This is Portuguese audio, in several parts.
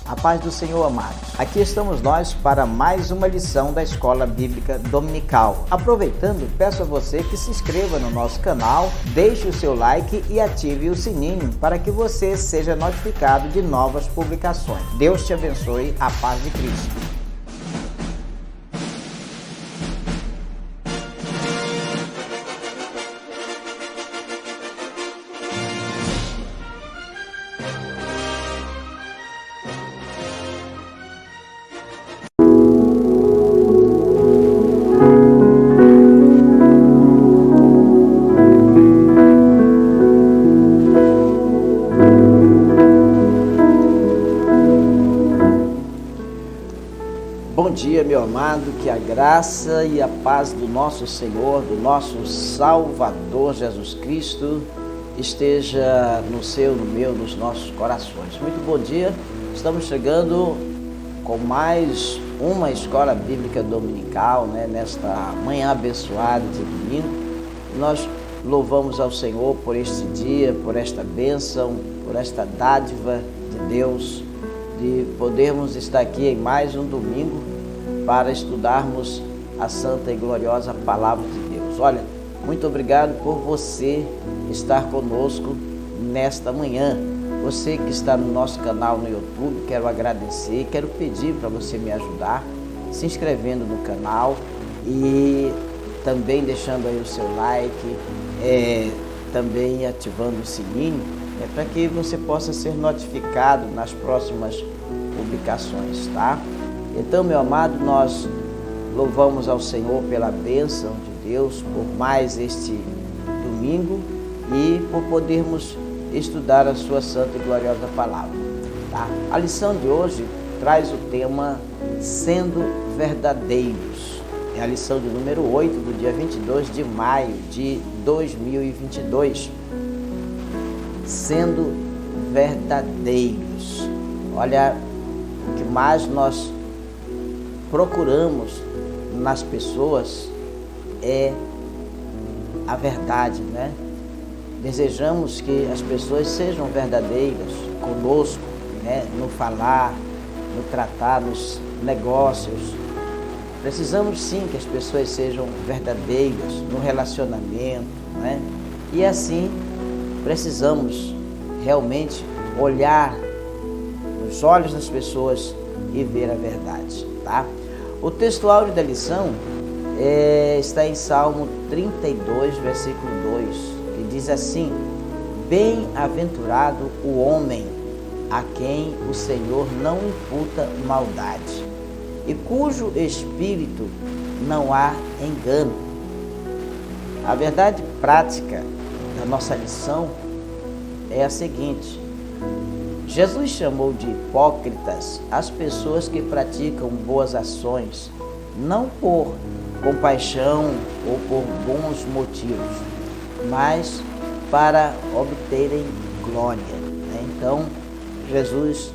A paz do Senhor, amados. Aqui estamos nós para mais uma lição da Escola Bíblica Dominical. Aproveitando, peço a você que se inscreva no nosso canal, deixe o seu like e ative o sininho para que você seja notificado de novas publicações. Deus te abençoe, a paz de Cristo. Bom dia, meu amado, que a graça e a paz do nosso Senhor, do nosso Salvador Jesus Cristo esteja no seu, no meu, nos nossos corações. Muito bom dia, estamos chegando com mais uma Escola Bíblica Dominical, nesta manhã abençoada de domingo. Nós louvamos ao Senhor por este dia, por esta bênção, por esta dádiva de Deus, de podermos estar aqui em mais um domingo para estudarmos a santa e gloriosa Palavra de Deus. Olha, muito obrigado por você estar conosco nesta manhã. Você que está no nosso canal no YouTube, quero agradecer, quero pedir para você me ajudar, se inscrevendo no canal e também deixando aí o seu like, também ativando o sininho, para que você possa ser notificado nas próximas publicações, tá? Então, meu amado, nós louvamos ao Senhor pela bênção de Deus, por mais este domingo e por podermos estudar a sua santa e gloriosa palavra, tá? A lição de hoje traz o tema Sendo Verdadeiros. É a lição de número 8, do dia 22 de maio de 2022. Sendo verdadeiros. Olha, o que mais nós procuramos nas pessoas é a verdade, né? Desejamos que as pessoas sejam verdadeiras conosco, no falar, no tratar, nos negócios. Precisamos sim que as pessoas sejam verdadeiras no relacionamento, E assim precisamos realmente olhar nos olhos das pessoas e ver a verdade, tá? O texto áureo da lição está em Salmo 32, versículo 2, que diz assim: Bem-aventurado o homem a quem o Senhor não imputa maldade e cujo espírito não há engano. A verdade prática da nossa lição é a seguinte: Jesus chamou de hipócritas as pessoas que praticam boas ações, não por compaixão ou por bons motivos, mas para obterem glória. Então, Jesus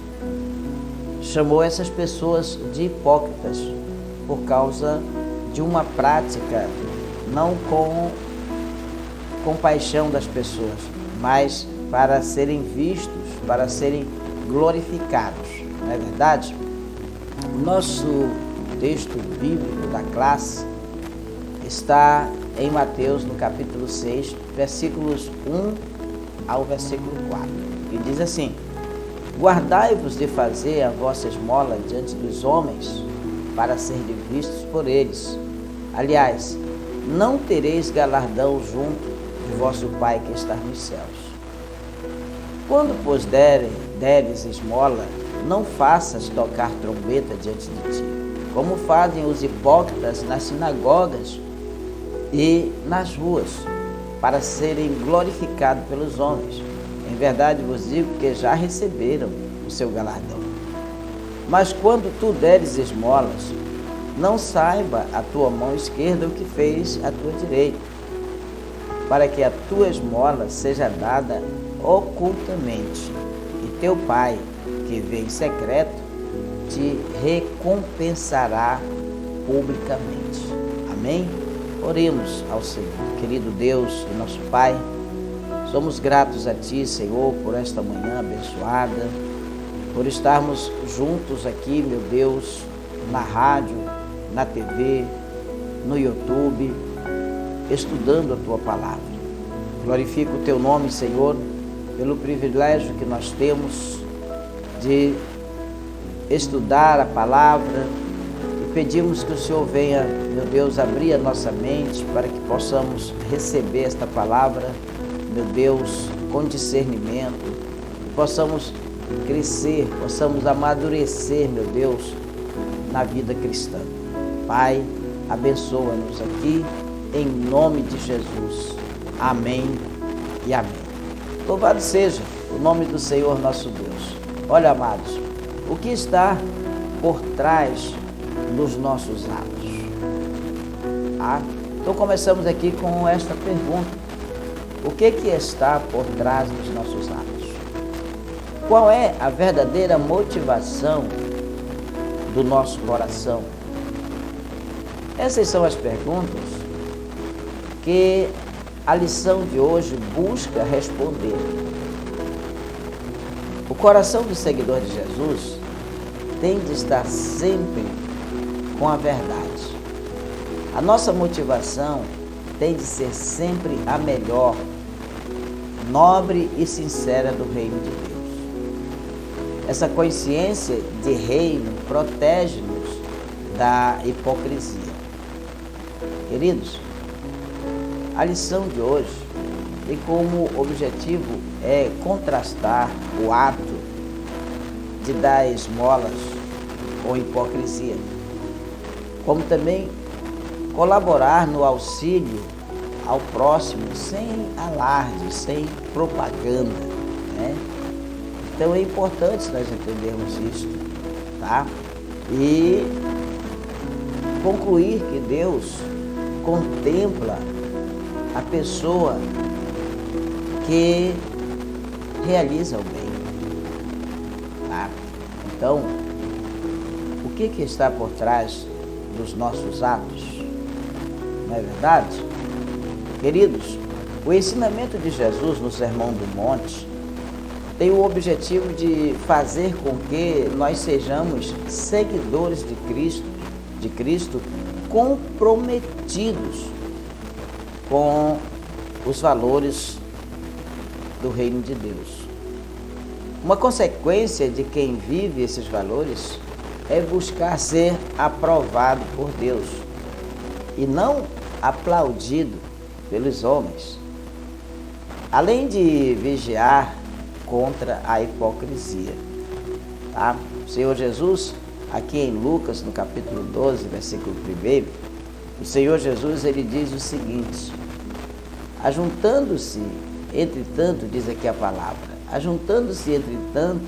chamou essas pessoas de hipócritas por causa de uma prática não com compaixão das pessoas, mas para serem vistos, para serem glorificados, não é verdade? O nosso texto bíblico da classe está em Mateus, no capítulo 6, versículos 1 ao versículo 4, que diz assim: Guardai-vos de fazer a vossa esmola diante dos homens, para serem vistos por eles. Aliás, não tereis galardão junto de vosso Pai que está nos céus. Quando, pois, deres esmola, não faças tocar trombeta diante de ti, como fazem os hipócritas nas sinagogas e nas ruas, para serem glorificados pelos homens. Em verdade vos digo que já receberam o seu galardão. Mas quando tu deres esmolas, não saiba a tua mão esquerda o que fez a tua direita, para que a tua esmola seja dada ocultamente, e teu Pai, que vê em secreto, te recompensará publicamente. Amém? Oremos ao Senhor. Querido Deus e nosso Pai, somos gratos a Ti, Senhor, por esta manhã abençoada, por estarmos juntos aqui, meu Deus, na rádio, na TV, no YouTube, estudando a Tua palavra. Glorifico o Teu nome, Senhor, pelo privilégio que nós temos de estudar a palavra e pedimos que o Senhor venha, meu Deus, abrir a nossa mente para que possamos receber esta palavra, meu Deus, com discernimento, que possamos crescer, possamos amadurecer, meu Deus, na vida cristã. Pai, abençoa-nos aqui, em nome de Jesus. Amém e amém. Louvado seja o nome do Senhor nosso Deus. Olha, amados, o que está por trás dos nossos atos? Então começamos aqui com esta pergunta: o que está por trás dos nossos atos? Qual é a verdadeira motivação do nosso coração? Essas são as perguntas que a lição de hoje busca responder. O coração do seguidor de Jesus tem de estar sempre com a verdade. A nossa motivação tem de ser sempre a melhor, nobre e sincera do reino de Deus. Essa consciência de reino protege-nos da hipocrisia. Queridos, a lição de hoje tem como objetivo contrastar o ato de dar esmolas com hipocrisia, como também colaborar no auxílio ao próximo sem alarde, sem propaganda, né? Então é importante nós entendermos isso, tá? E concluir que Deus contempla a pessoa que realiza o bem, tá? Então, o que está por trás dos nossos atos? Não é verdade? Queridos, o ensinamento de Jesus no Sermão do Monte tem o objetivo de fazer com que nós sejamos seguidores de Cristo comprometidos com os valores do reino de Deus. Uma consequência de quem vive esses valores é buscar ser aprovado por Deus e não aplaudido pelos homens, além de vigiar contra a hipocrisia, tá? O Senhor Jesus, aqui em Lucas, no capítulo 12, versículo 1, o Senhor Jesus, ele diz o seguinte: ajuntando-se, entretanto, diz aqui a palavra, ajuntando-se, entretanto,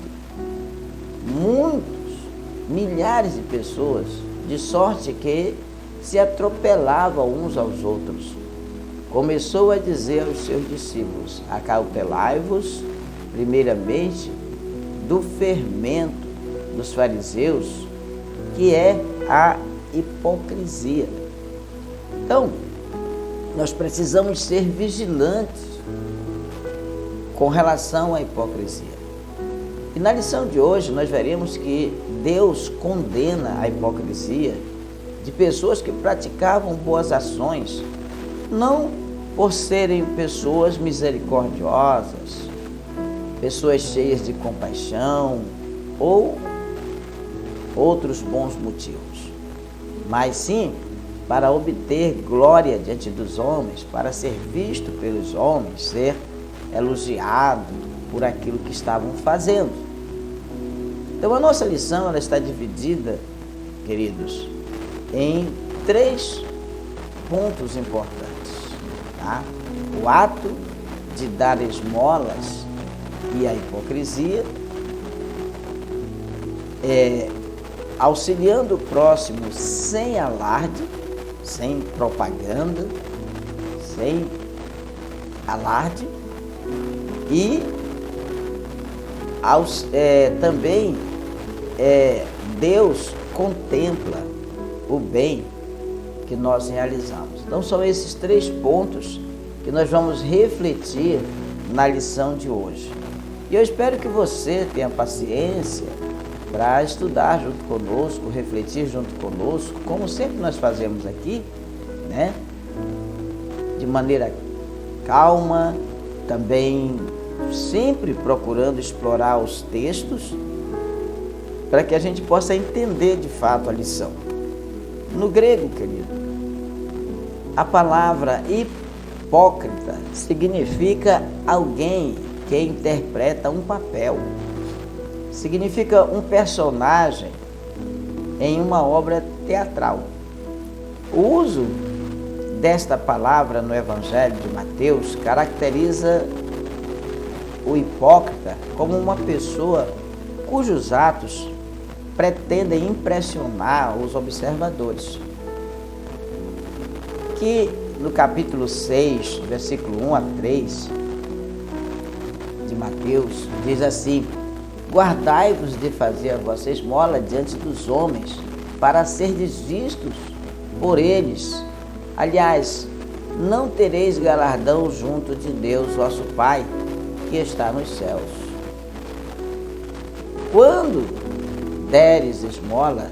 milhares de pessoas, de sorte que se atropelavam uns aos outros, começou a dizer aos seus discípulos: acautelai-vos primeiramente do fermento dos fariseus, que é a hipocrisia. Então, nós precisamos ser vigilantes com relação à hipocrisia. E na lição de hoje nós veremos que Deus condena a hipocrisia de pessoas que praticavam boas ações, não por serem pessoas misericordiosas, pessoas cheias de compaixão ou outros bons motivos, mas sim para obter glória diante dos homens, para ser visto pelos homens, ser elogiado por aquilo que estavam fazendo. Então a nossa lição ela está dividida, queridos, em 3 pontos importantes, tá? O ato de dar esmolas e a hipocrisia, auxiliando o próximo sem alarde, sem propaganda, sem alarde, e também Deus contempla o bem que nós realizamos. Então são esses 3 pontos que nós vamos refletir na lição de hoje. E eu espero que você tenha paciência para estudar junto conosco, refletir junto conosco, como sempre nós fazemos aqui, né? De maneira calma, também sempre procurando explorar os textos, para que a gente possa entender de fato a lição. No grego, querido, a palavra hipócrita significa alguém que interpreta um papel. Significa um personagem em uma obra teatral. O uso desta palavra no Evangelho de Mateus caracteriza o hipócrita como uma pessoa cujos atos pretendem impressionar os observadores. Que no capítulo 6, versículo 1 a 3 de Mateus, diz assim: guardai-vos de fazer a vossa esmola diante dos homens, para serdes vistos por eles. Aliás, não tereis galardão junto de Deus, vosso Pai, que está nos céus. Quando deres esmola,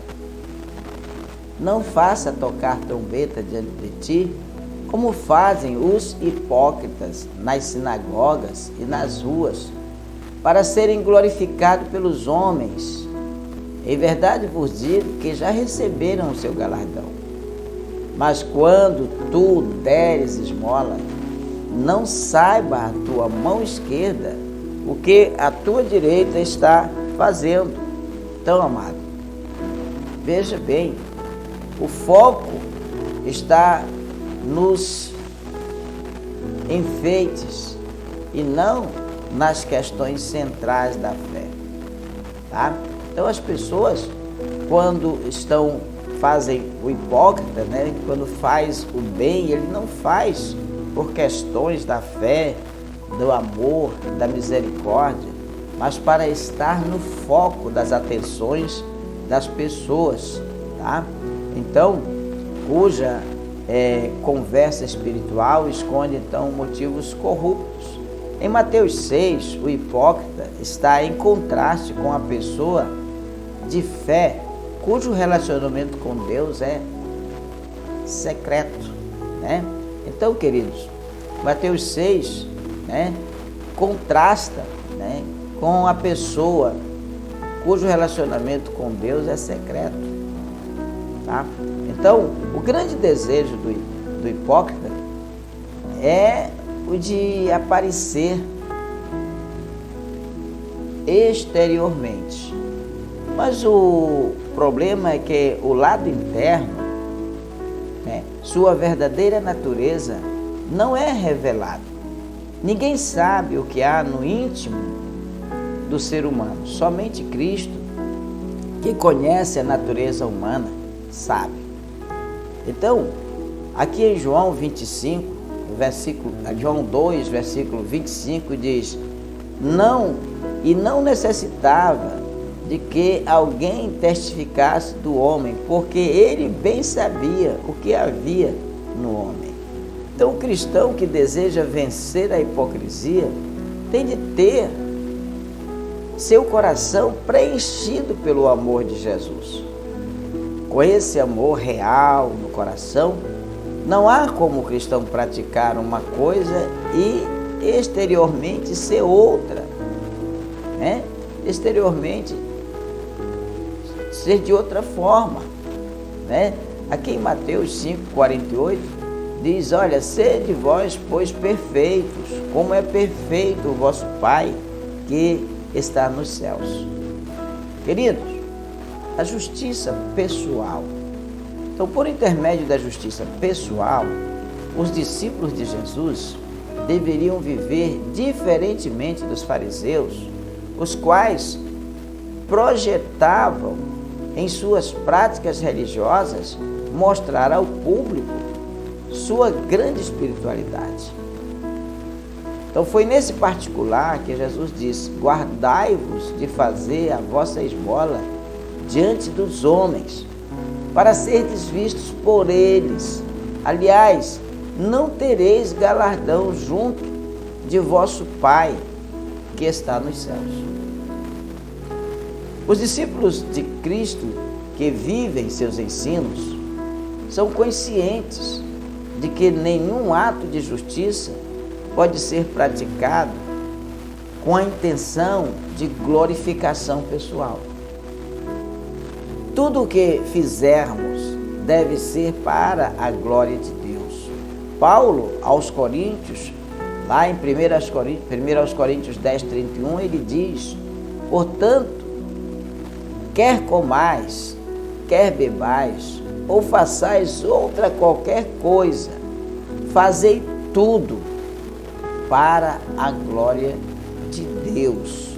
não faça tocar trombeta diante de ti, como fazem os hipócritas nas sinagogas e nas ruas, para serem glorificados pelos homens. Em verdade vos digo que já receberam o seu galardão. Mas quando tu deres esmola, não saiba a tua mão esquerda o que a tua direita está fazendo. Então, amado, veja bem, o foco está nos enfeites e não nas questões centrais da fé, tá? Então as pessoas, quando fazem o hipócrita, né? Quando faz o bem, ele não faz por questões da fé, do amor, da misericórdia, mas para estar no foco das atenções das pessoas, tá? Então, cuja conversa espiritual esconde então motivos corruptos. Em Mateus 6, o hipócrita está em contraste com a pessoa de fé, cujo relacionamento com Deus é secreto, né? Então, queridos, Mateus 6, né, contrasta, né, com a pessoa cujo relacionamento com Deus é secreto, tá? Então, o grande desejo do hipócrita é o de aparecer exteriormente. Mas o problema é que o lado interno, né, sua verdadeira natureza, não é revelado. Ninguém sabe o que há no íntimo do ser humano. Somente Cristo, que conhece a natureza humana, sabe. Então, aqui em João 25, João 2, versículo 25, diz: não necessitava de que alguém testificasse do homem, porque ele bem sabia o que havia no homem. Então, o cristão que deseja vencer a hipocrisia tem de ter seu coração preenchido pelo amor de Jesus. Com esse amor real no coração, não há como o cristão praticar uma coisa e exteriormente ser outra, né? Exteriormente ser de outra forma, né? Aqui em Mateus 5,48 diz: olha, sede vós, pois, perfeitos, como é perfeito o vosso Pai que está nos céus. Queridos, a justiça pessoal. Então, por intermédio da justiça pessoal, os discípulos de Jesus deveriam viver diferentemente dos fariseus, os quais projetavam em suas práticas religiosas mostrar ao público sua grande espiritualidade. Então foi nesse particular que Jesus disse: guardai-vos de fazer a vossa esmola diante dos homens, para serdes vistos por eles. Aliás, não tereis galardão junto de vosso Pai que está nos céus. Os discípulos de Cristo que vivem seus ensinos são conscientes de que nenhum ato de justiça pode ser praticado com a intenção de glorificação pessoal. Tudo o que fizermos deve ser para a glória de Deus. Paulo, aos Coríntios, lá em 1 Coríntios 10, 31, ele diz: portanto, quer comais, quer bebais, ou façais outra qualquer coisa, fazei tudo para a glória de Deus.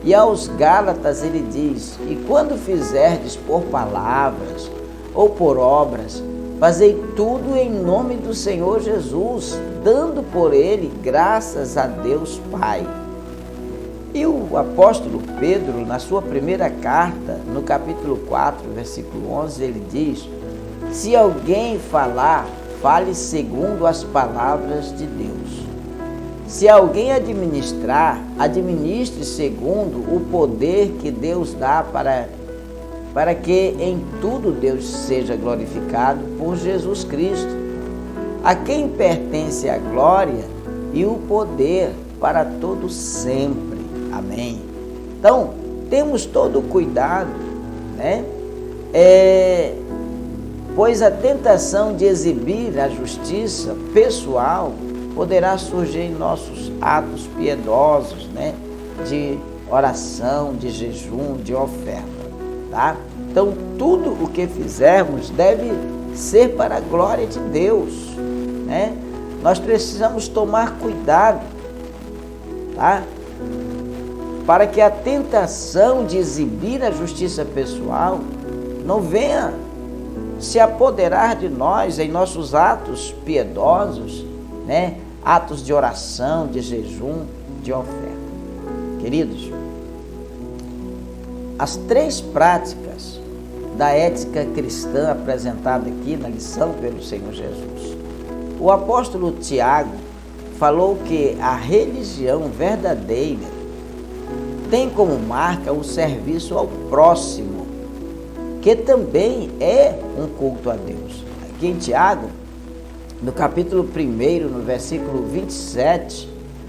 E aos Gálatas ele diz: e quando fizerdes por palavras ou por obras, fazei tudo em nome do Senhor Jesus, dando por ele graças a Deus Pai. E o apóstolo Pedro, na sua primeira carta, no capítulo 4, versículo 11, ele diz: se alguém falar, fale segundo as palavras de Deus. Se alguém administrar, administre segundo o poder que Deus dá para que em tudo Deus seja glorificado por Jesus Cristo, a quem pertence a glória e o poder para todo sempre. Amém. Então, temos todo o cuidado, né? Pois a tentação de exibir a justiça pessoal poderá surgir em nossos atos piedosos, né? De oração, de jejum, de oferta, tá? Então, tudo o que fizermos deve ser para a glória de Deus, né? Nós precisamos tomar cuidado, tá? Para que a tentação de exibir a justiça pessoal não venha se apoderar de nós em nossos atos piedosos, né? Atos de oração, de jejum, de oferta. Queridos, as 3 práticas da ética cristã apresentada aqui na lição pelo Senhor Jesus. O apóstolo Tiago falou que a religião verdadeira tem como marca o serviço ao próximo, que também é um culto a Deus. Aqui em Tiago, no capítulo 1, no versículo 27,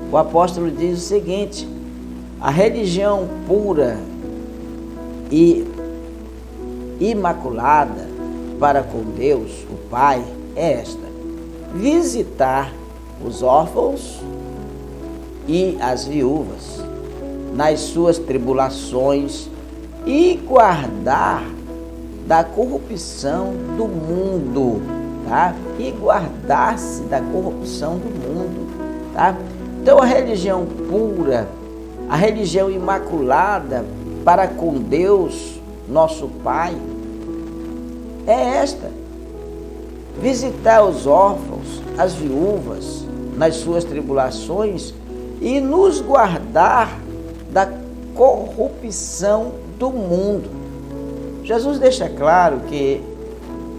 o apóstolo diz o seguinte: a religião pura e imaculada para com Deus, o Pai, é esta: visitar os órfãos e as viúvas nas suas tribulações e guardar da corrupção do mundo, tá? E guardar-se da corrupção do mundo, tá? Então a religião pura, a religião imaculada para com Deus, nosso Pai, é esta: visitar os órfãos, as viúvas nas suas tribulações e nos guardar da corrupção do mundo. Jesus deixa claro que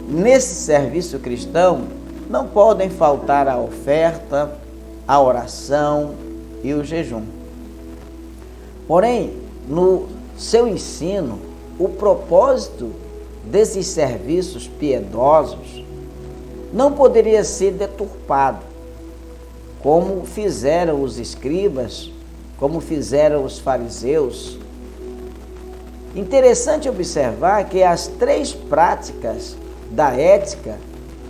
nesse serviço cristão não podem faltar a oferta, a oração e o jejum. Porém, no seu ensino, o propósito desses serviços piedosos não poderia ser deturpado, como fizeram os escribas, como fizeram os fariseus. Interessante observar que as 3 práticas da ética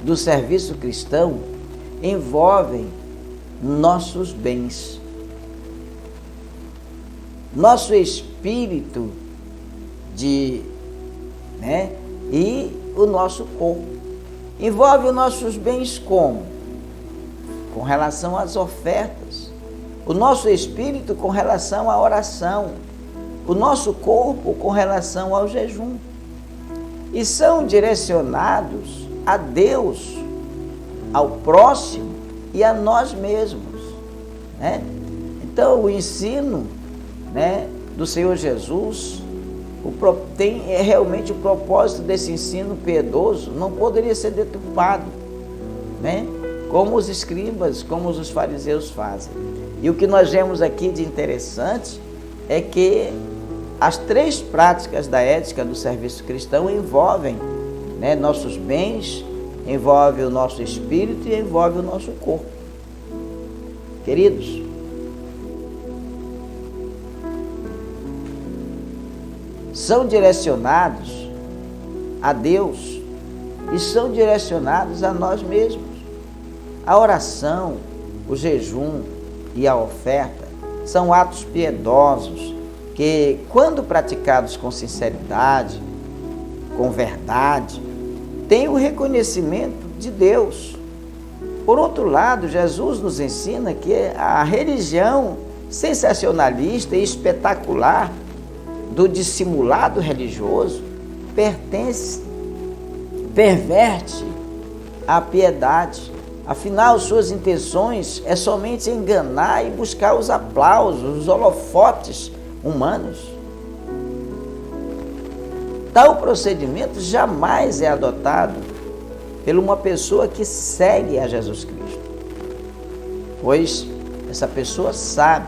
do serviço cristão envolvem nossos bens, nosso espírito e o nosso corpo. Envolve os nossos bens como? Com relação às ofertas, o nosso espírito com relação à oração, o nosso corpo com relação ao jejum. E são direcionados a Deus, ao próximo e a nós mesmos, né? Então, o ensino, né, do Senhor Jesus realmente o propósito desse ensino piedoso não poderia ser deturpado, né? Como os escribas, como os fariseus fazem. E o que nós vemos aqui de interessante é que as 3 práticas da ética do serviço cristão envolvem, né, nossos bens, envolve o nosso espírito e envolve o nosso corpo. Queridos, são direcionados a Deus e são direcionados a nós mesmos. A oração, o jejum e a oferta são atos piedosos que, quando praticados com sinceridade, com verdade, têm o reconhecimento de Deus. Por outro lado, Jesus nos ensina que a religião sensacionalista e espetacular do dissimulado religioso perverte a piedade. Afinal, suas intenções é somente enganar e buscar os aplausos, os holofotes humanos. Tal procedimento jamais é adotado por uma pessoa que segue a Jesus Cristo, pois essa pessoa sabe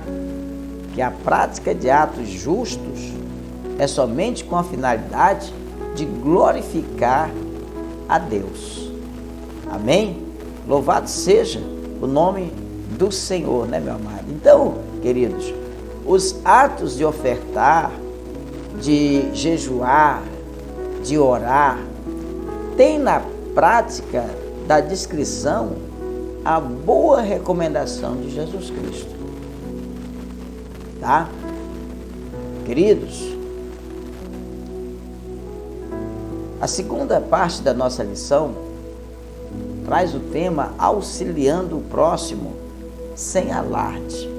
que a prática de atos justos é somente com a finalidade de glorificar a Deus. Amém? Louvado seja o nome do Senhor, né, meu amado? Então, queridos, os atos de ofertar, de jejuar, de orar, tem na prática da descrição a boa recomendação de Jesus Cristo. Tá? Queridos, a segunda parte da nossa lição traz o tema auxiliando o próximo sem alarde.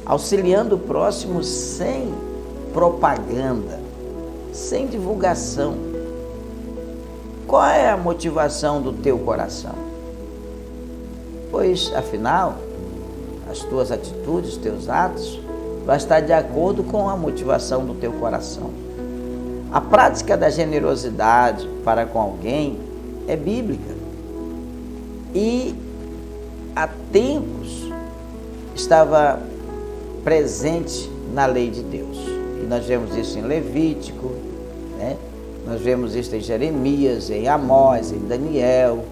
Auxiliando o próximo sem propaganda, sem divulgação. Qual é a motivação do teu coração? Pois, afinal, as tuas atitudes, os teus atos, vai estar de acordo com a motivação do teu coração. A prática da generosidade para com alguém é bíblica. E há tempos estava presente na lei de Deus. E nós vemos isso em Levítico, né? Nós vemos isso em Jeremias, em Amós, em Daniel,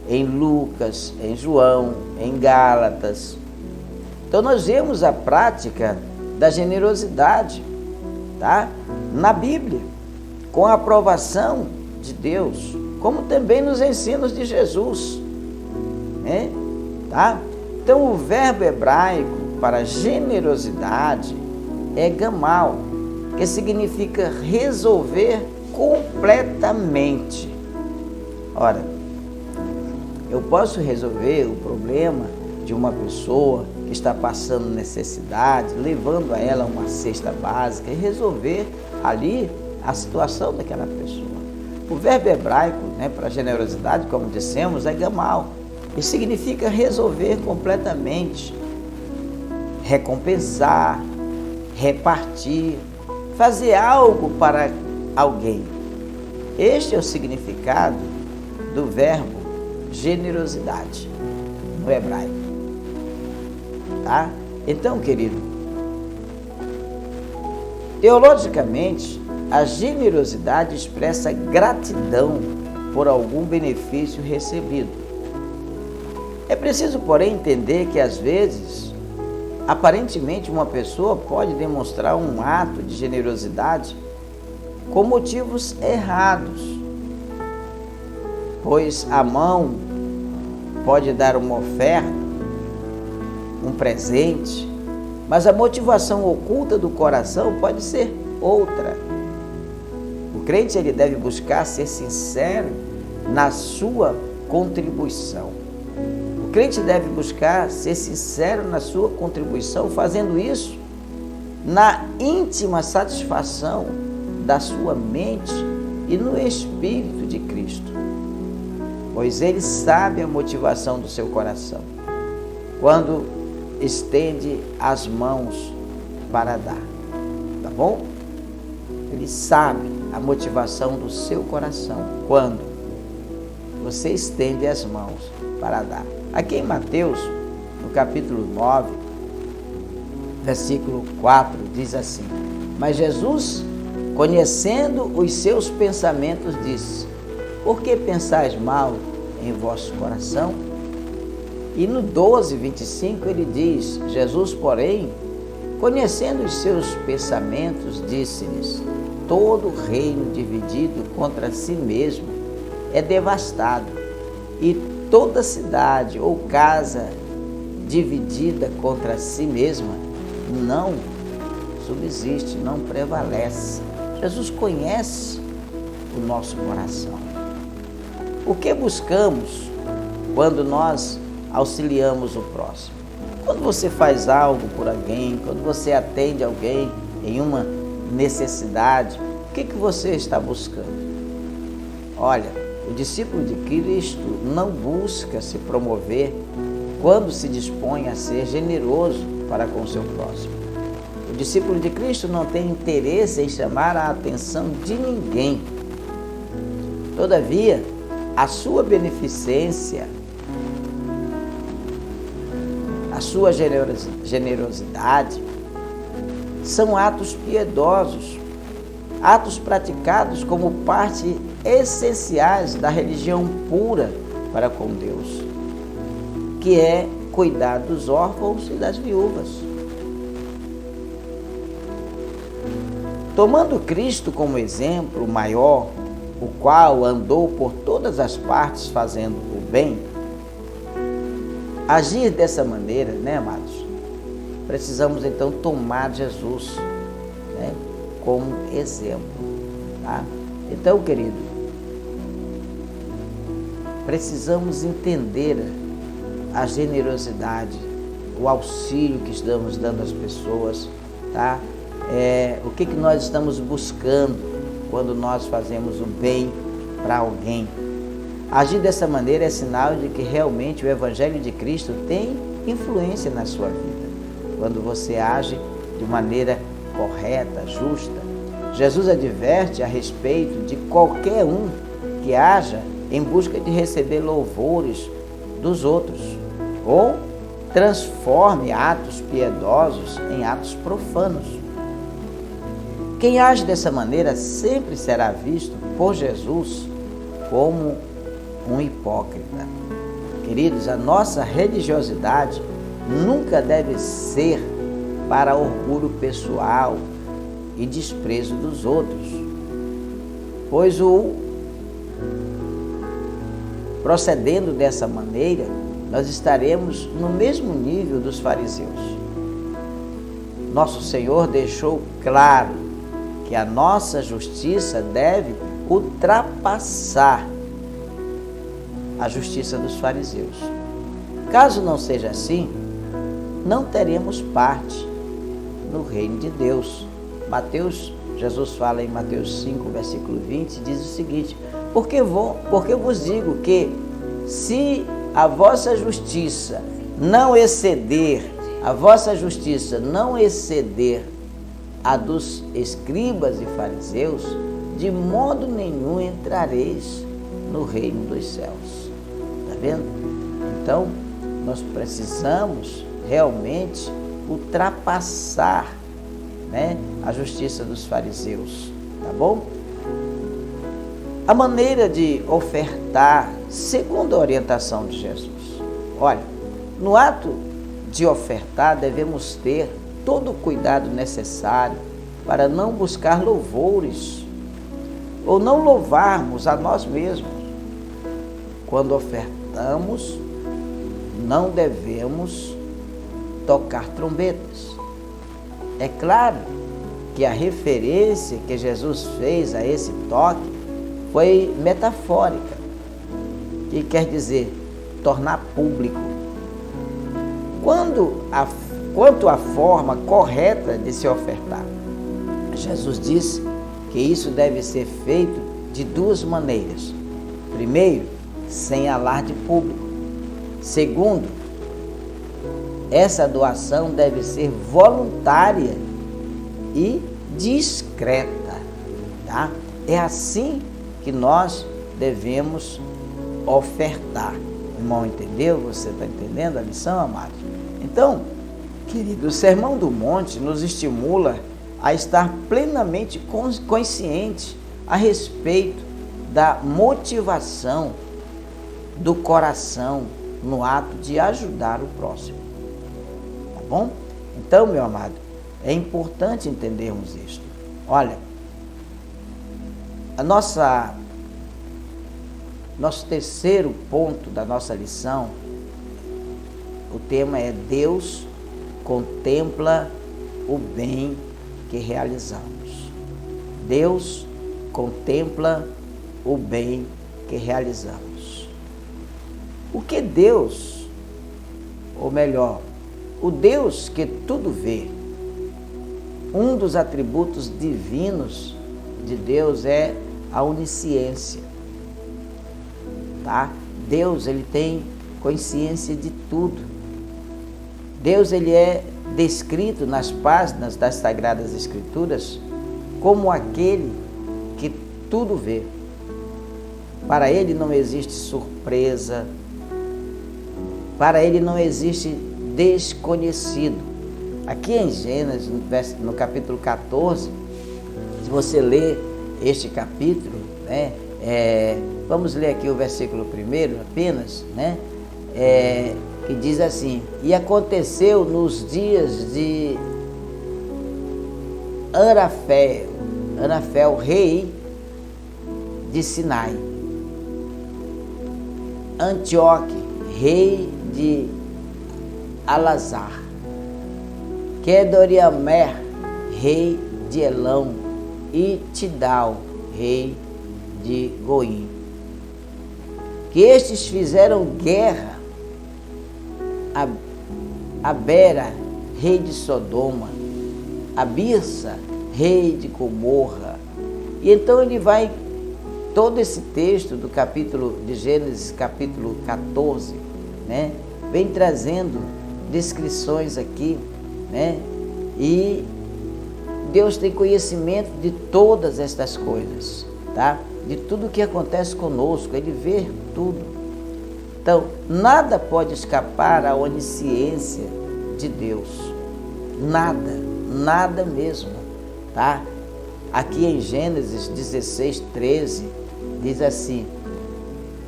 em Lucas, em João, em Gálatas. Então nós vemos a prática da generosidade, tá? Na Bíblia, com a aprovação de Deus, como também nos ensinos de Jesus, né? Tá? Então o verbo hebraico para generosidade é gamal, que significa resolver completamente. Ora, eu posso resolver o problema de uma pessoa que está passando necessidade, levando a ela uma cesta básica e resolver ali a situação daquela pessoa. O verbo hebraico, né, para generosidade, como dissemos, é gamal, e significa resolver completamente, recompensar, repartir, fazer algo para alguém. Este é o significado do verbo generosidade no hebraico. Tá? Então, querido, teologicamente, a generosidade expressa gratidão por algum benefício recebido. É preciso, porém, entender que, às vezes, aparentemente uma pessoa pode demonstrar um ato de generosidade com motivos errados, pois a mão pode dar uma oferta, um presente, mas a motivação oculta do coração pode ser outra. O crente, ele deve buscar ser sincero na sua contribuição. O crente deve buscar ser sincero na sua contribuição, fazendo isso na íntima satisfação da sua mente e no Espírito de Cristo, pois ele sabe a motivação do seu coração quando estende as mãos para dar, tá bom? Ele sabe a motivação do seu coração quando você estende as mãos para dar. Aqui em Mateus, no capítulo 9, versículo 4, diz assim: Mas Jesus, conhecendo os seus pensamentos, disse: por que pensais mal em vosso coração? E no 12:25 ele diz: Jesus, porém, conhecendo os seus pensamentos, disse-lhes: todo reino dividido contra si mesmo é devastado, e toda cidade ou casa dividida contra si mesma não subsiste, não prevalece. Jesus conhece o nosso coração. O que buscamos quando nós auxiliamos o próximo? Quando você faz algo por alguém, quando você atende alguém em uma necessidade, o que você está buscando? Olha, o discípulo de Cristo não busca se promover quando se dispõe a ser generoso para com o seu próximo. O discípulo de Cristo não tem interesse em chamar a atenção de ninguém. Todavia, a sua beneficência, a sua generosidade são atos piedosos, atos praticados como parte essenciais da religião pura para com Deus, que é cuidar dos órfãos e das viúvas. Tomando Cristo como exemplo maior, o qual andou por todas as partes fazendo o bem, agir dessa maneira, né, amados? Precisamos então tomar Jesus, né, como exemplo, tá? Então, querido, precisamos entender a generosidade, o auxílio que estamos dando às pessoas, tá? O que nós estamos buscando quando nós fazemos o bem para alguém. Agir dessa maneira é sinal de que realmente o Evangelho de Cristo tem influência na sua vida. Quando você age de maneira correta, justa. Jesus adverte a respeito de qualquer um que haja em busca de receber louvores dos outros ou transforme atos piedosos em atos profanos. Quem age dessa maneira sempre será visto por Jesus como um hipócrita. Queridos, a nossa religiosidade nunca deve ser para orgulho pessoal e desprezo dos outros, pois procedendo dessa maneira, nós estaremos no mesmo nível dos fariseus. Nosso Senhor deixou claro que a nossa justiça deve ultrapassar a justiça dos fariseus. Caso não seja assim, não teremos parte no reino de Deus. Jesus fala em Mateus 5, versículo 20, diz o seguinte: porque eu vos digo que se a vossa justiça não exceder a dos escribas e fariseus, de modo nenhum entrareis no reino dos céus. Está vendo? Então, nós precisamos realmente ultrapassar, né, a justiça dos fariseus. Tá bom? A maneira de ofertar segundo a orientação de Jesus. Olha, no ato de ofertar devemos ter todo o cuidado necessário para não buscar louvores ou não louvarmos a nós mesmos. Quando ofertamos, não devemos tocar trombetas. É claro que a referência que Jesus fez a esse toque foi metafórica, que quer dizer tornar público. Quanto à forma correta de se ofertar, Jesus disse que isso deve ser feito de duas maneiras. Primeiro, sem alarde público. Segundo, essa doação deve ser voluntária e discreta, tá? É assim que nós devemos ofertar. Irmão, entendeu? Você está entendendo a lição, amado? Então, querido, o Sermão do Monte nos estimula a estar plenamente consciente a respeito da motivação do coração no ato de ajudar o próximo. Tá bom? Então, meu amado, é importante entendermos isto. Olha, nosso terceiro ponto da nossa lição, o tema é Deus contempla o bem que realizamos. Deus contempla o bem que realizamos. O que Deus, ou melhor, o Deus que tudo vê, um dos atributos divinos de Deus é a onisciência. Tá? Deus, ele tem consciência de tudo. Deus, ele é descrito nas páginas das Sagradas Escrituras como aquele que tudo vê. Para ele não existe surpresa, para ele não existe desconhecido. Aqui em Gênesis, no capítulo 14, se você ler este capítulo, né, vamos ler aqui o versículo 1 apenas, né, que diz assim: e aconteceu nos dias de Anafel, rei de Sinai, Antioque, rei de Alazar, Kedoriamer, rei de Elão, e Tidal, rei de Goim, que estes fizeram guerra a Bera, rei de Sodoma, a Birsa, rei de Gomorra. E então ele vai, todo esse texto do capítulo de Gênesis, capítulo 14, né, vem trazendo descrições aqui, né, e Deus tem conhecimento de todas estas coisas, tá? De tudo que acontece conosco, ele vê tudo. Então, nada pode escapar à onisciência de Deus. Nada, nada mesmo, tá? Aqui em Gênesis 16, 13, diz assim: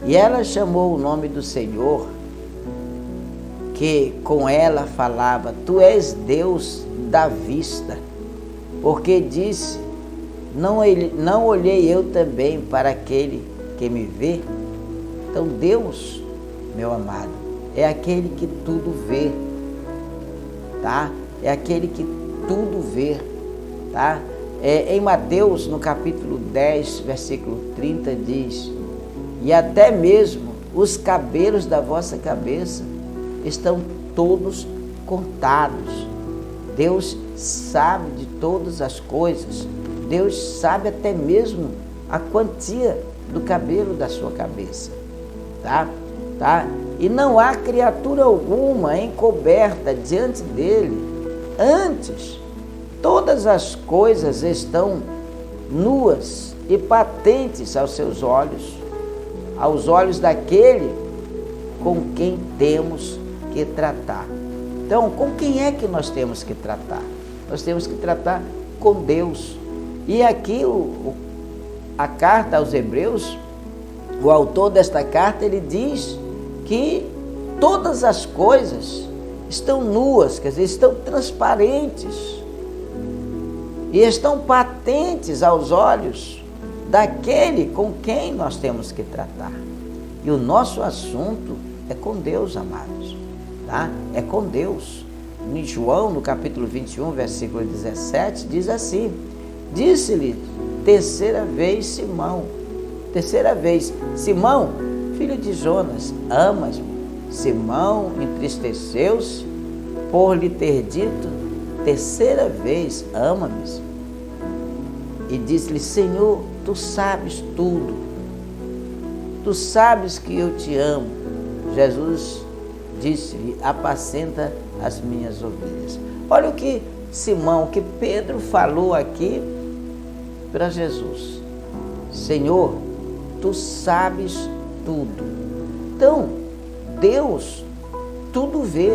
e ela chamou o nome do Senhor, que com ela falava: tu és Deus da vista, porque disse: não olhei eu também para aquele que me vê. Então Deus, meu amado, é aquele que tudo vê, tá? É aquele que tudo vê, tá? Em Mateus, no capítulo 10, versículo 30, diz: e até mesmo os cabelos da vossa cabeça estão todos contados. Deus sabe de todas as coisas. Deus sabe até mesmo a quantia do cabelo da sua cabeça, tá? E não há criatura alguma encoberta diante dele. Antes, todas as coisas estão nuas e patentes aos seus olhos, aos olhos daquele com quem temos que tratar. Então, com quem é que nós temos que tratar? Nós temos que tratar com Deus. E aqui a carta aos Hebreus, o autor desta carta, ele diz que todas as coisas estão nuas, quer dizer, estão transparentes e estão patentes aos olhos daquele com quem nós temos que tratar. E o nosso assunto é com Deus, amados, tá? É com Deus. Em João, no capítulo 21, versículo 17, diz assim: disse-lhe terceira vez Simão, filho de Jonas, amas-me? Simão entristeceu-se por lhe ter dito terceira vez: ama-me? E disse-lhe: Senhor, tu sabes tudo, tu sabes que eu te amo. Jesus disse-lhe: apacenta as minhas ovelhas. Olha o que Simão, o que Pedro falou aqui para Jesus: Senhor, tu sabes tudo. Então, Deus tudo vê.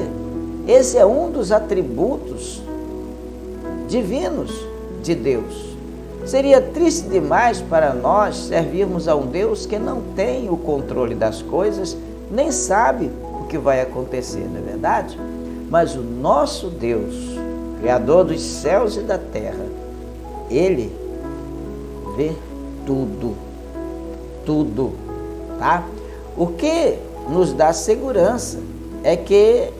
Esse é um dos atributos divinos de Deus. Seria triste demais para nós servirmos a um Deus que não tem o controle das coisas, nem sabe o que vai acontecer, não é verdade? Mas o nosso Deus, Criador dos céus e da terra, Ele vê tudo, tudo, tá? O que nos dá segurança é que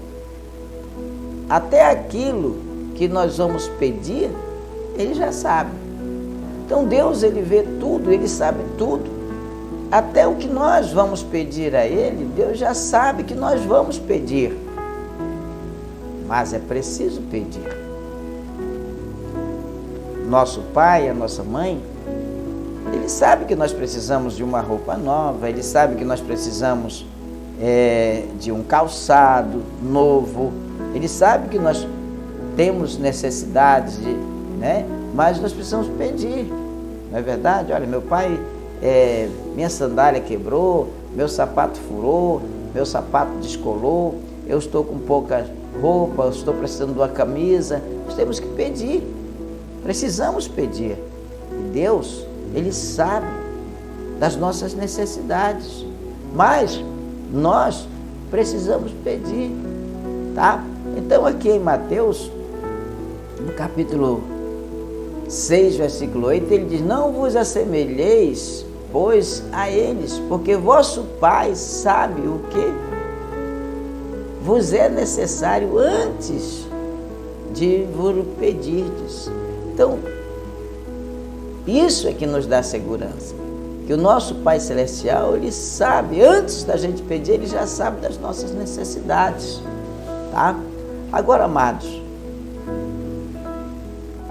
até aquilo que nós vamos pedir, Ele já sabe. Então Deus, Ele vê tudo, Ele sabe tudo. Até o que nós vamos pedir a Ele, Deus já sabe que nós vamos pedir. Mas é preciso pedir. Nosso pai, a nossa mãe, ele sabe que nós precisamos de uma roupa nova, ele sabe que nós precisamos de um calçado novo, ele sabe que nós temos necessidades, mas nós precisamos pedir, não é verdade? Olha, meu pai, minha sandália quebrou, meu sapato furou, meu sapato descolou, eu estou com pouca roupa, eu estou precisando de uma camisa. Nós temos que pedir, precisamos pedir. E Deus, Ele sabe das nossas necessidades, mas nós precisamos pedir, tá? Então aqui em Mateus, no capítulo 6, versículo 8, ele diz: não vos assemelheis, pois, a eles, porque vosso Pai sabe o que vos é necessário antes de vos pedirdes. Então, isso é que nos dá segurança, que o nosso Pai Celestial, Ele sabe, antes da gente pedir, Ele já sabe das nossas necessidades, tá? Agora, amados,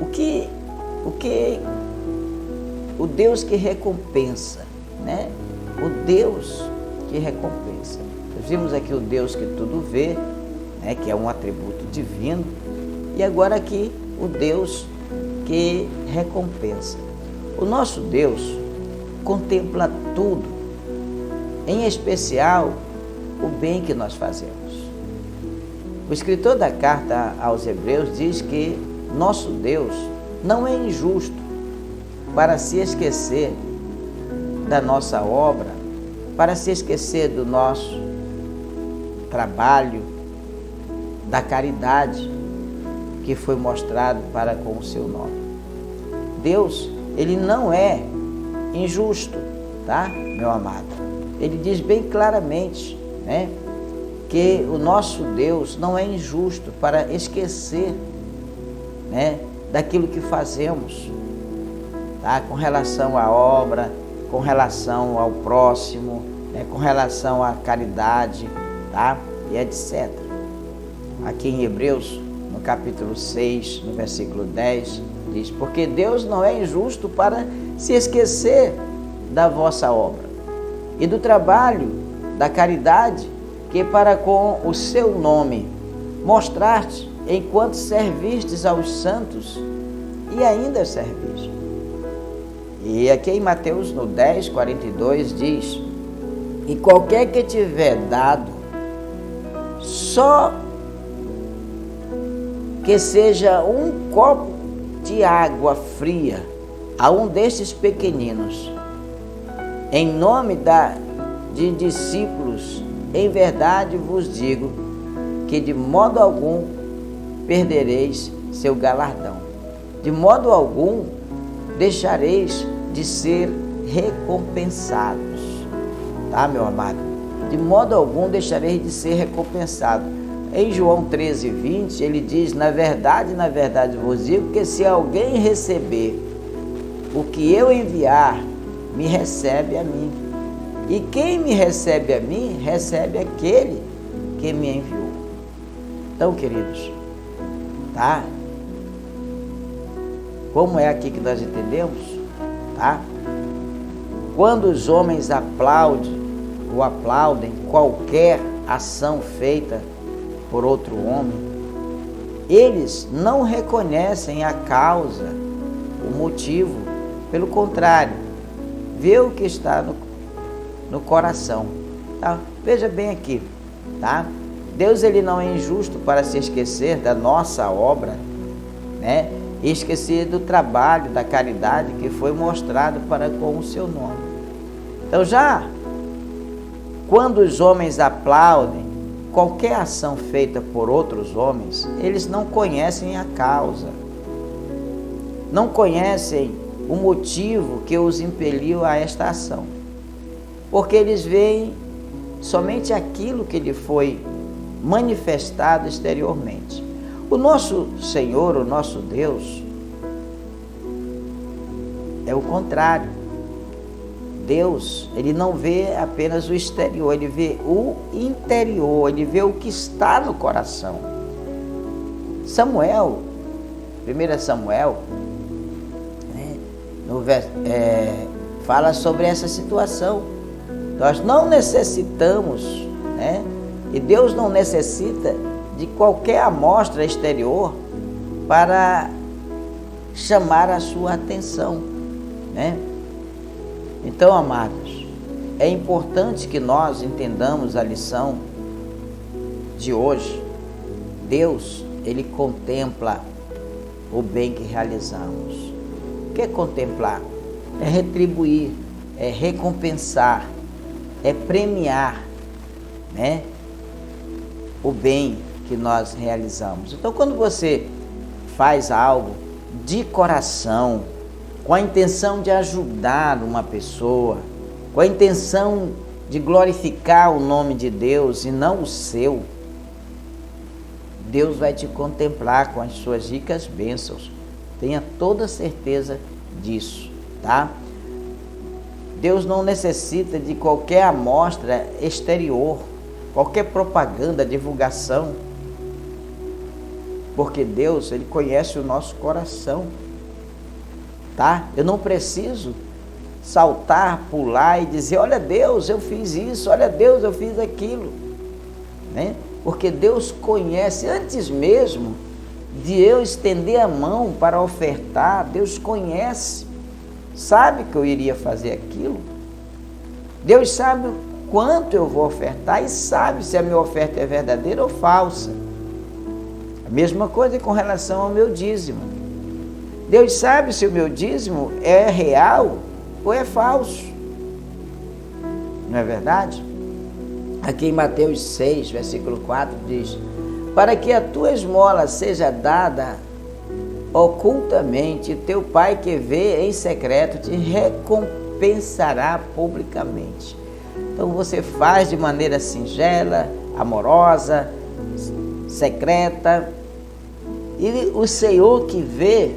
o que o Deus que recompensa, né? O Deus que recompensa. Nós vimos aqui o Deus que tudo vê, né? Que é um atributo divino, e agora aqui o Deus que recompensa. O nosso Deus contempla tudo, em especial o bem que nós fazemos. O escritor da carta aos Hebreus diz que nosso Deus não é injusto para se esquecer da nossa obra, para se esquecer do nosso trabalho, da caridade que foi mostrado para com o seu nome. Deus, Ele não é injusto, tá, meu amado? Ele diz bem claramente, né, que o nosso Deus não é injusto para esquecer, né, daquilo que fazemos, tá, com relação à obra, com relação ao próximo, né, com relação à caridade, tá, e etc. Aqui em Hebreus, no capítulo 6, no versículo 10, diz: porque Deus não é injusto para se esquecer da vossa obra e do trabalho, da caridade, que para com o seu nome mostraste enquanto servistes aos santos e ainda servis. E aqui em Mateus, no 10, 42, diz: e qualquer que tiver dado, só que seja um copo de água fria a um destes pequeninos, em nome de discípulos, em verdade vos digo que de modo algum perdereis seu galardão. De modo algum deixareis de ser recompensados. Tá, meu amado? De modo algum deixareis de ser recompensado. Em João 13, 20, ele diz: na verdade vos digo que se alguém receber o que eu enviar, me recebe a mim. E quem me recebe a mim, recebe aquele que me enviou. Então, queridos, tá? Como é aqui que nós entendemos, tá? Quando os homens aplaudem qualquer ação feita por outro homem, eles não reconhecem a causa, o motivo. Pelo contrário, vê o que está no coração, tá? Veja bem aqui, tá? Deus, ele não é injusto para se esquecer da nossa obra, né? e esquecer do trabalho, da caridade que foi mostrado para com o seu nome. Então já quando os homens aplaudem qualquer ação feita por outros homens, eles não conhecem a causa, não conhecem o motivo que os impeliu a esta ação, porque eles veem somente aquilo que lhe foi manifestado exteriormente. O nosso Senhor, o nosso Deus, é o contrário. Deus, ele não vê apenas o exterior, ele vê o interior, ele vê o que está no coração. Samuel, 1 Samuel, fala sobre essa situação. Nós não necessitamos, e Deus não necessita de qualquer amostra exterior para chamar a sua atenção, Então, amados, é importante que nós entendamos a lição de hoje. Deus, ele contempla o bem que realizamos. O que é contemplar? É retribuir, é recompensar, é premiar, o bem que nós realizamos. Então, quando você faz algo de coração, com a intenção de ajudar uma pessoa, com a intenção de glorificar o nome de Deus e não o seu, Deus vai te contemplar com as suas ricas bênçãos. Tenha toda certeza disso, tá? Deus não necessita de qualquer amostra exterior, qualquer propaganda, divulgação, porque Deus, ele conhece o nosso coração, tá? Eu não preciso saltar, pular e dizer, olha Deus, eu fiz isso, olha Deus, eu fiz aquilo, Porque Deus conhece, antes mesmo de eu estender a mão para ofertar, Deus conhece, sabe que eu iria fazer aquilo. Deus sabe o quanto eu vou ofertar e sabe se a minha oferta é verdadeira ou falsa. A mesma coisa com relação ao meu dízimo. Deus sabe se o meu dízimo é real ou é falso. Não é verdade? Aqui em Mateus 6, versículo 4 diz: para que a tua esmola seja dada ocultamente, teu Pai que vê em secreto te recompensará publicamente. Então você faz de maneira singela, amorosa, secreta, e o Senhor que vê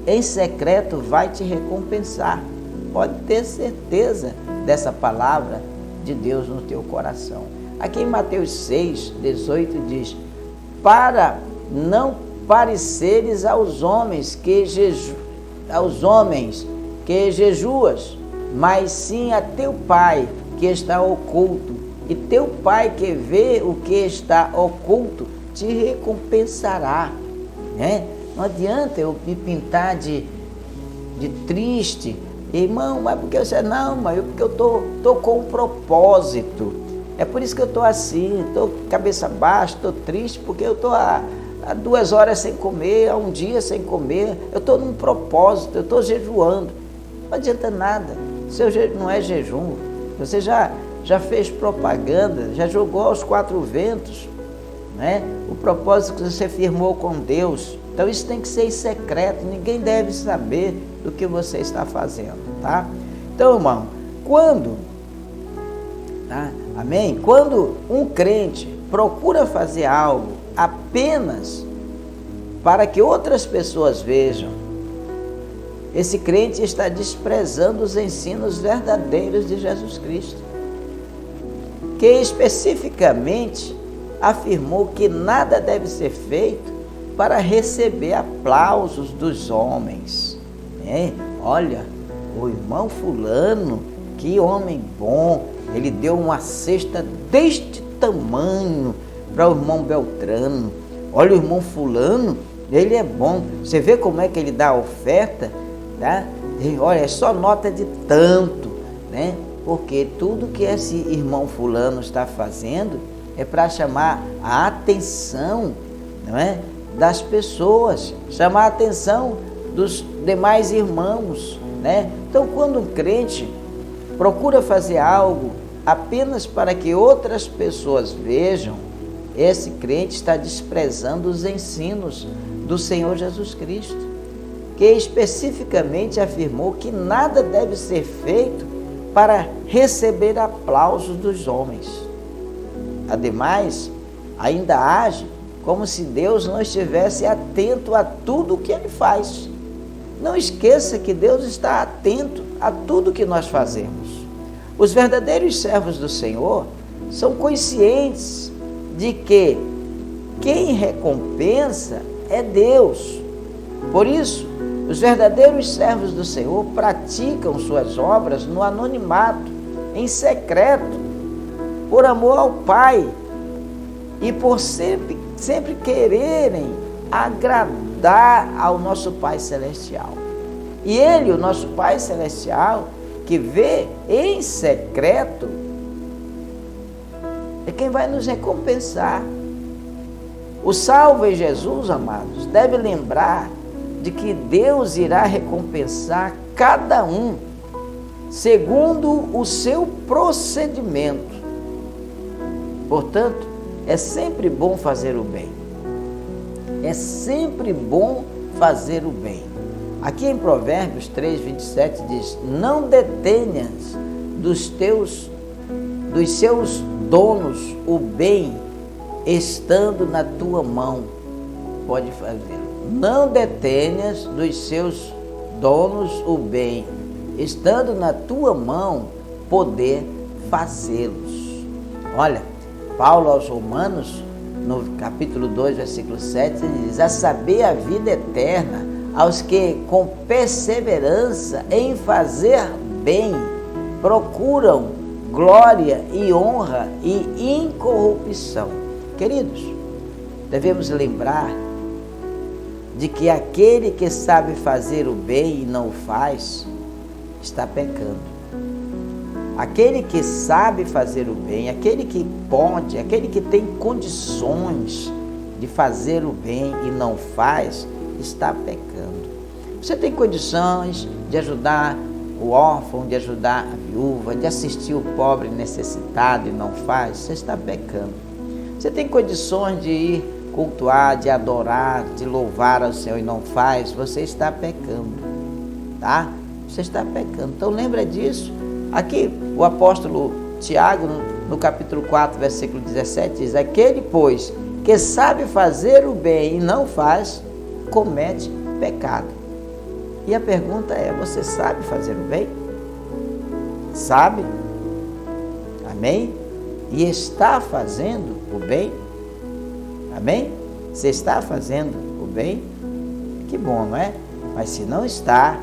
em secreto vai te recompensar. Pode ter certeza dessa palavra de Deus no teu coração. Aqui em Mateus 6, 18 diz: para não pareceres aos homens que jejuas, mas sim a teu Pai que está oculto, e teu Pai que vê o que está oculto te recompensará. Não adianta eu me pintar de triste, irmão, mas porque você não, mas porque eu tô com um propósito. É por isso que eu estou assim, estou cabeça baixa, estou triste, porque eu estou há 2 horas sem comer, há um dia sem comer, eu estou num propósito, eu estou jejuando. Não adianta nada, seu não é jejum, você já fez propaganda, já jogou aos 4 ventos, o propósito que você firmou com Deus. Então isso tem que ser em secreto, ninguém deve saber do que você está fazendo, tá? Então, irmão, amém? Quando um crente procura fazer algo apenas para que outras pessoas vejam, esse crente está desprezando os ensinos verdadeiros de Jesus Cristo, que especificamente afirmou que nada deve ser feito para receber aplausos dos homens. Olha, o irmão fulano, que homem bom, ele deu uma cesta deste tamanho para o irmão Beltrano. Olha, o irmão fulano, ele é bom. Você vê como é que ele dá a oferta, tá? E olha, é só nota de tanto, Porque tudo que esse irmão fulano está fazendo é para chamar a atenção, não é? das pessoas, chamar a atenção dos demais irmãos, né? Então, quando um crente procura fazer algo apenas para que outras pessoas vejam, esse crente está desprezando os ensinos do Senhor Jesus Cristo, que especificamente afirmou que nada deve ser feito para receber aplausos dos homens. Ademais, ainda age como se Deus não estivesse atento a tudo o que Ele faz. Não esqueça que Deus está atento a tudo que nós fazemos. Os verdadeiros servos do Senhor são conscientes de que quem recompensa é Deus. Por isso, os verdadeiros servos do Senhor praticam suas obras no anonimato, em secreto, por amor ao Pai e por sempre quererem agradar ao nosso Pai Celestial. E Ele, o nosso Pai Celestial, que vê em secreto, é quem vai nos recompensar. O salvo em Jesus, amados, deve lembrar de que Deus irá recompensar cada um segundo o seu procedimento. Portanto, é sempre bom fazer o bem. É sempre bom fazer o bem. Aqui em Provérbios 3, 27 diz: não detenhas dos seus donos o bem, estando na tua mão. Pode fazer. Não detenhas dos seus donos o bem, estando na tua mão, poder fazê-los. Olha, Paulo aos Romanos, no capítulo 2, versículo 7, ele diz: a saber, a vida eterna aos que com perseverança em fazer bem procuram glória e honra e incorrupção. Queridos, devemos lembrar de que aquele que sabe fazer o bem e não o faz, está pecando. Aquele que sabe fazer o bem, aquele que pode, aquele que tem condições de fazer o bem e não faz, está pecando. Você tem condições de ajudar o órfão, de ajudar a viúva, de assistir o pobre necessitado e não faz, você está pecando. Você tem condições de ir cultuar, de adorar, de louvar ao Senhor e não faz, você está pecando, tá? Você está pecando. Então lembra disso. Aqui o apóstolo Tiago, no capítulo 4, versículo 17, diz: aquele, pois, que sabe fazer o bem e não faz, comete pecado. E a pergunta é: você sabe fazer o bem? Sabe? Amém? E está fazendo o bem? Amém? Você está fazendo o bem? Que bom, não é? Mas se não está,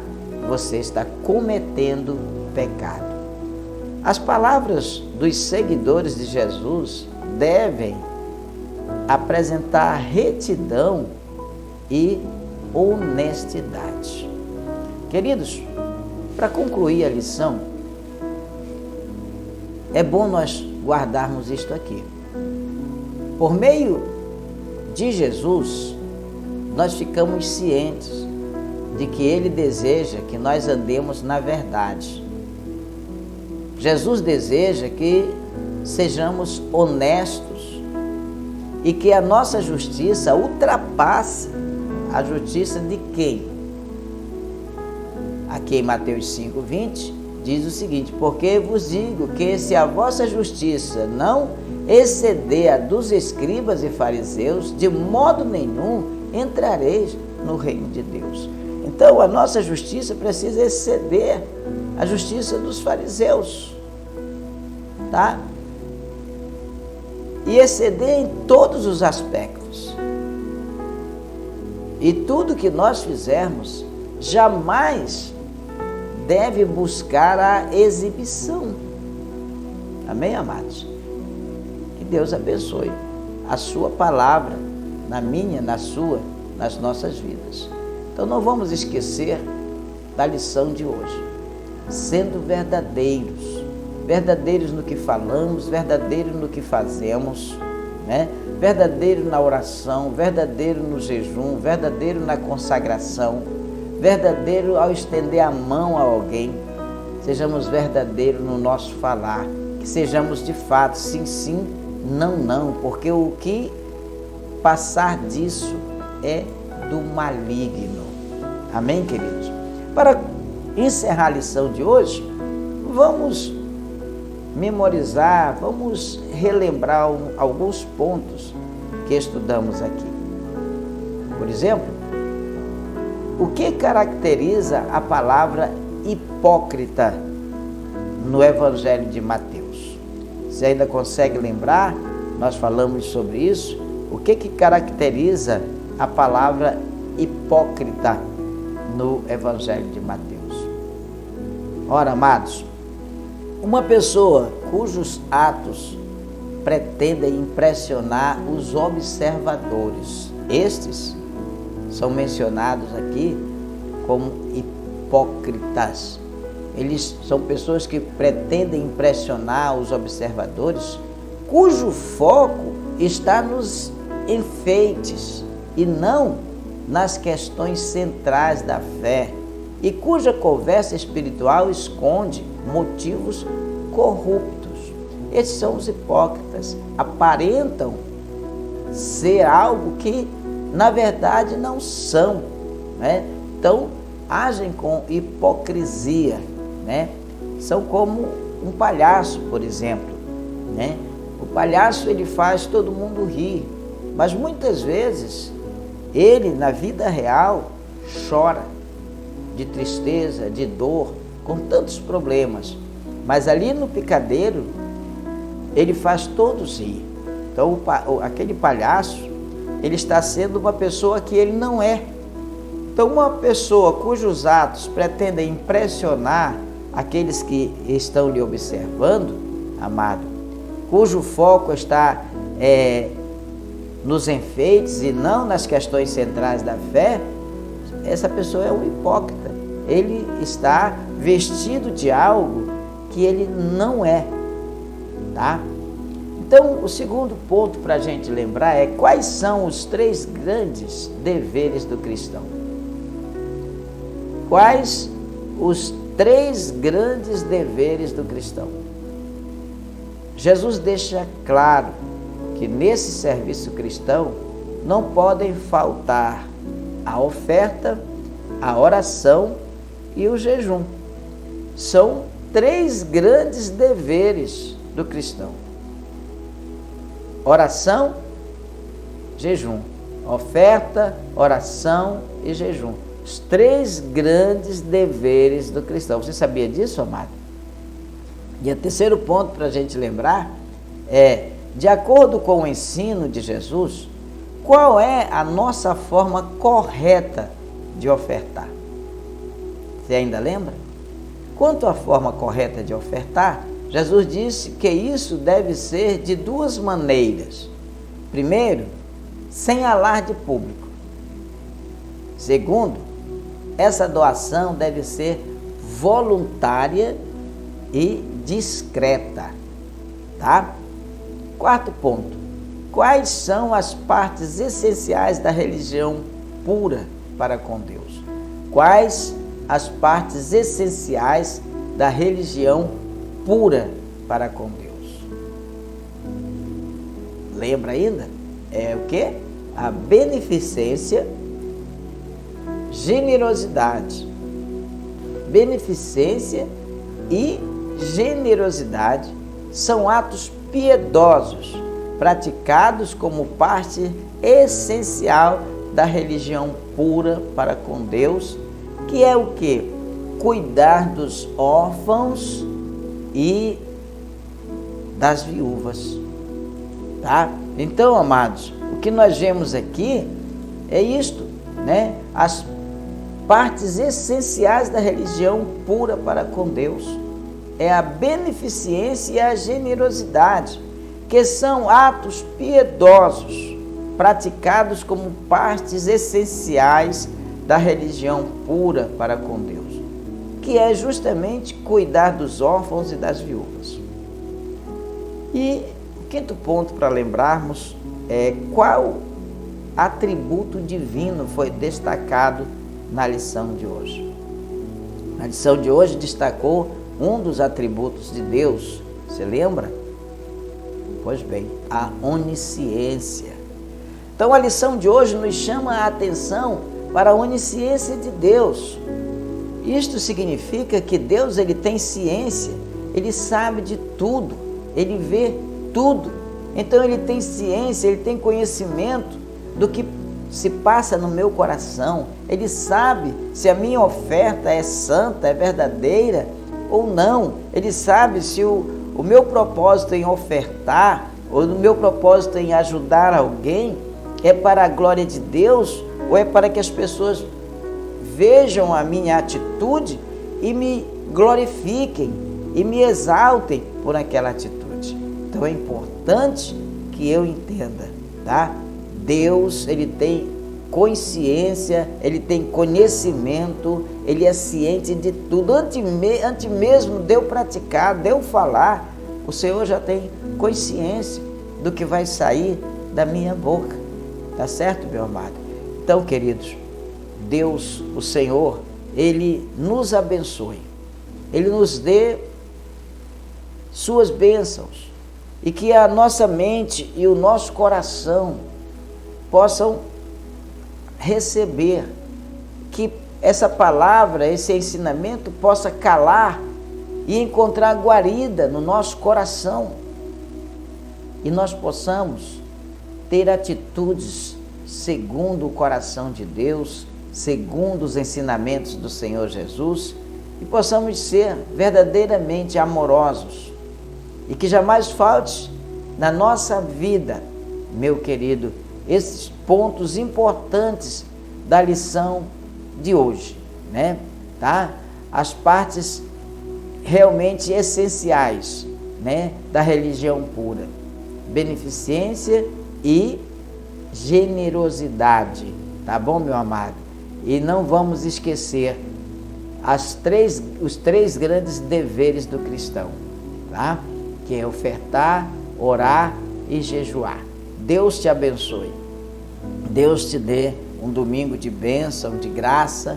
você está cometendo pecado. As palavras dos seguidores de Jesus devem apresentar retidão e honestidade. Queridos, para concluir a lição, é bom nós guardarmos isto aqui. Por meio de Jesus, nós ficamos cientes de que Ele deseja que nós andemos na verdade. Jesus deseja que sejamos honestos e que a nossa justiça ultrapasse a justiça de quem? Aqui em Mateus 5:20 diz o seguinte: porque vos digo que se a vossa justiça não exceder a dos escribas e fariseus, de modo nenhum entrareis no reino de Deus. Então a nossa justiça precisa exceder a justiça dos fariseus, tá? E exceder em todos os aspectos. E tudo que nós fizermos jamais deve buscar a exibição. Amém, amados? Que Deus abençoe a sua palavra na minha, na sua, nas nossas vidas. Então não vamos esquecer da lição de hoje. Sendo verdadeiros, verdadeiros no que falamos, verdadeiros no que fazemos, né? Verdadeiro na oração, verdadeiro no jejum, verdadeiro na consagração, verdadeiro ao estender a mão a alguém. Sejamos verdadeiros no nosso falar, que sejamos de fato sim, sim, não, não, porque o que passar disso é do maligno. Amém, queridos? Para encerrar a lição de hoje, vamos memorizar, vamos relembrar alguns pontos que estudamos aqui. Por exemplo, o que caracteriza a palavra hipócrita no Evangelho de Mateus? Você ainda consegue lembrar? Nós falamos sobre isso. O que caracteriza a palavra hipócrita no Evangelho de Mateus? Ora, amados, uma pessoa cujos atos pretendem impressionar os observadores, estes são mencionados aqui como hipócritas. Eles são pessoas que pretendem impressionar os observadores, cujo foco está nos enfeites e não nas questões centrais da fé, e cuja conversa espiritual esconde motivos corruptos. Esses são os hipócritas, aparentam ser algo que na verdade não são, né? Então agem com hipocrisia, né? São como um palhaço, por exemplo, né? O palhaço, ele faz todo mundo rir, mas muitas vezes ele na vida real chora de tristeza, de dor, com tantos problemas, mas ali no picadeiro ele faz todos rir. Então aquele palhaço, ele está sendo uma pessoa que ele não é. Então uma pessoa cujos atos pretendem impressionar aqueles que estão lhe observando, amado, cujo foco está nos enfeites e não nas questões centrais da fé, essa pessoa é um hipócrita. Ele está vestido de algo que ele não é, tá? Então, o segundo ponto para a gente lembrar é quais são os 3 grandes deveres do cristão. Quais os 3 grandes deveres do cristão? Jesus deixa claro que nesse serviço cristão não podem faltar a oferta, a oração e o jejum. São 3 grandes deveres do cristão: oração, jejum. Oferta, oração e jejum. Os 3 grandes deveres do cristão. Você sabia disso, amado? E o terceiro ponto para a gente lembrar é, de acordo com o ensino de Jesus, qual é a nossa forma correta de ofertar? Você ainda lembra? Quanto à forma correta de ofertar, Jesus disse que isso deve ser de 2 maneiras. Primeiro, sem alarde público. Segundo, essa doação deve ser voluntária e discreta, tá? Quarto ponto, quais são as partes essenciais da religião pura para com Deus? Quais as partes essenciais da religião pura para com Deus? Lembra ainda? É o quê? A beneficência, generosidade. Beneficência e generosidade são atos piedosos, praticados como parte essencial da religião pura para com Deus, que é o quê? Cuidar dos órfãos e das viúvas, tá? Então, amados, o que nós vemos aqui é isto, né? As partes essenciais da religião pura para com Deus é a beneficência e a generosidade, que são atos piedosos, praticados como partes essenciais da religião pura para com Deus, que é justamente cuidar dos órfãos e das viúvas. E Quinto ponto para lembrarmos é qual atributo divino foi destacado na lição de hoje. Na lição de hoje destacou um dos atributos de Deus, você lembra? Pois bem, a onisciência. Então a lição de hoje nos chama a atenção para a onisciência de Deus. Isto significa que Deus ele tem ciência, ele sabe de tudo, ele vê tudo. Então ele tem ciência, ele tem conhecimento do que se passa no meu coração. Ele sabe se a minha oferta é santa, é verdadeira ou não. Ele sabe se o meu propósito em ofertar ou o meu propósito em ajudar alguém é para a glória de Deus ou é para que as pessoas vejam a minha atitude e me glorifiquem e me exaltem por aquela atitude. Então é importante que eu entenda, tá? Deus, ele tem consciência, ele tem conhecimento, ele é ciente de tudo. Antes mesmo de eu praticar, de eu falar, o Senhor já tem consciência do que vai sair da minha boca. Tá certo, meu amado? Então, queridos, Deus, o Senhor, ele nos abençoe. Ele nos dê suas bênçãos e que a nossa mente e o nosso coração possam receber, que essa palavra, esse ensinamento possa calar e encontrar guarida no nosso coração e nós possamos ter atitudes segundo o coração de Deus, segundo os ensinamentos do Senhor Jesus, e possamos ser verdadeiramente amorosos e que jamais falte na nossa vida, meu querido, esses pontos importantes da lição de hoje, né? Tá? As partes realmente essenciais, né, da religião pura: beneficência e generosidade, tá bom, meu amado? E não vamos esquecer os três grandes deveres do cristão, tá? Que é ofertar, orar e jejuar. Deus te abençoe. Deus te dê um domingo de bênção, de graça.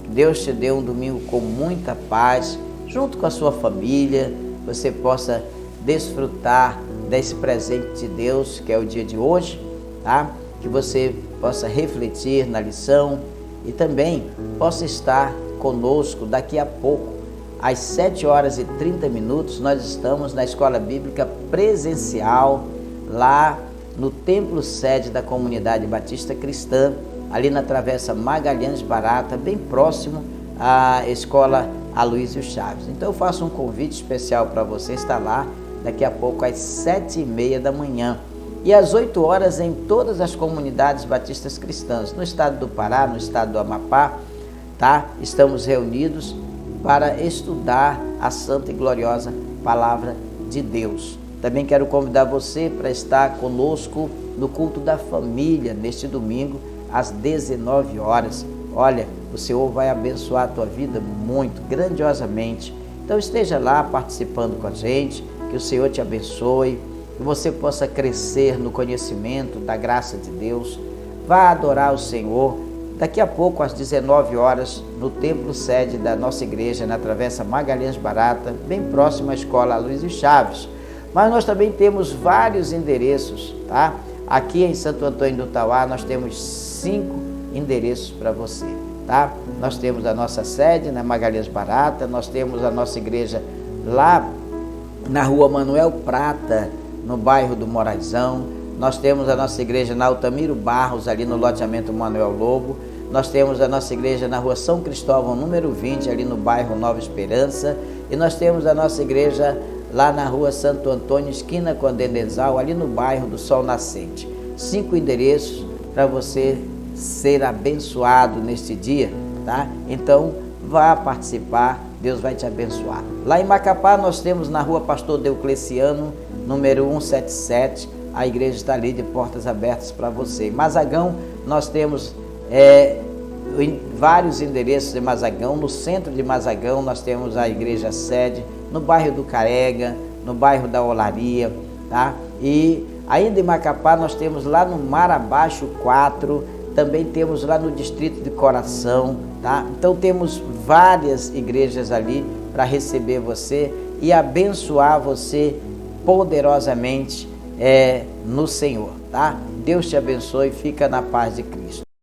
Deus te dê um domingo com muita paz, junto com a sua família. Você possa desfrutar desse presente de Deus, que é o dia de hoje, tá? Que você possa refletir na lição e também possa estar conosco daqui a pouco, às 7h30, nós estamos na Escola Bíblica Presencial, lá no Templo Sede da Comunidade Batista Cristã, ali na Travessa Magalhães Barata, bem próximo à Escola Aloysio Chaves. Então eu faço um convite especial para você estar lá daqui a pouco às 7h30 e às 8h em todas as comunidades batistas cristãs, no estado do Pará, no estado do Amapá, tá? Estamos reunidos para estudar a santa e gloriosa Palavra de Deus. Também quero convidar você para estar conosco no culto da família, neste domingo, às 19h. Olha, o Senhor vai abençoar a tua vida muito, grandiosamente. Então esteja lá participando com a gente, que o Senhor te abençoe, que você possa crescer no conhecimento da graça de Deus. Vá adorar o Senhor. Daqui a pouco, às 19h, no templo sede da nossa igreja, na Travessa Magalhães Barata, bem próximo à Escola Aloysio Chaves. Mas nós também temos vários endereços, tá? Aqui em Santo Antônio do Tauá, nós temos 5 endereços para você, tá? Nós temos a nossa sede na Magalhães Barata, nós temos a nossa igreja lá na Rua Manuel Prata, no bairro do Moraizão. Nós temos a nossa igreja na Altamiro Barros, ali no loteamento Manuel Lobo. Nós temos a nossa igreja na Rua São Cristóvão, número 20, ali no bairro Nova Esperança. E nós temos a nossa igreja lá na Rua Santo Antônio, esquina com a Denezal, ali no bairro do Sol Nascente. 5 endereços para você ser abençoado neste dia, tá? Então, vá participar, Deus vai te abençoar. Lá em Macapá, nós temos na Rua Pastor Deocleciano, número 177, a igreja está ali de portas abertas para você. Em Mazagão, nós temos vários endereços em Mazagão. No centro de Mazagão, nós temos a igreja sede, no bairro do Carega, no bairro da Olaria, tá? E ainda em Macapá nós temos lá no Mar Abaixo 4, também temos lá no Distrito de Coração, tá? Então temos várias igrejas ali para receber você e abençoar você poderosamente no Senhor, tá? Deus te abençoe, fica na paz de Cristo.